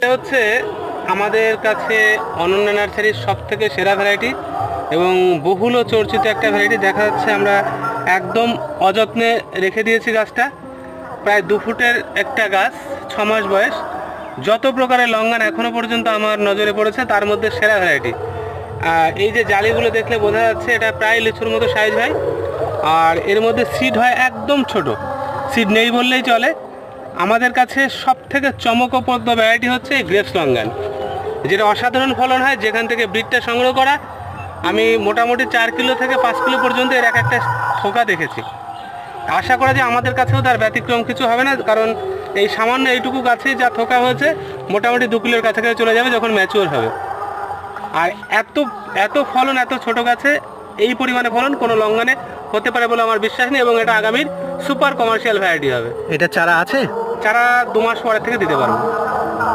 এটা হচ্ছে আমাদের কাছে অনন্য নার্সারির সবথেকে সেরা ভ্যারাইটি এবং বহুল চর্চিত একটা ভ্যারাইটি। দেখা যাচ্ছে আমরা একদম অযত্নে রেখে দিয়েছি গাছটা। প্রায় 2 ফুটের একটা গাছ, 6 মাস বয়স। যত প্রকারের লঙ্ঘন এখনও পর্যন্ত আমার নজরে পড়েছে তার মধ্যে সেরা ভ্যারাইটি। এই যে জালিগুলো দেখলে বোঝা যাচ্ছে এটা প্রায় লিচুর মতো সাইজ হয়, আর এর মধ্যে সিড হয় একদম ছোট, সিড নেই বললেই চলে। আমাদের কাছে সবথেকে চমকপ্রদ ভ্যারাইটি হচ্ছে এই গ্রেপস লঙ্ঘন, যেটা অসাধারণ ফলন হয়। যেখান থেকে ব্রিডটা সংগ্রহ করা, আমি মোটামুটি 4 কিলো থেকে 5 কিলো পর্যন্ত এর এক একটা থোকা দেখেছি। আশা করা যে আমাদের কাছেও তার ব্যতিক্রম কিছু হবে না, কারণ এই সামান্য এইটুকু গাছে যা থোকা হয়েছে মোটামুটি 2 কিলোর কাছাকাছি চলে যাবে যখন ম্যাচিওর হবে। আর এত এত ফলন এত ছোট গাছে এই পরিমাণে ফলন কোনো লঙ্ঘনে হতে পারে বলে আমার বিশ্বাস নেই, এবং এটা আগামীর সুপার কমার্শিয়াল ভ্যারাইটি হবে। এটা চারা আছে? চারা 2 মাস পরের থেকে দিতে পারবো।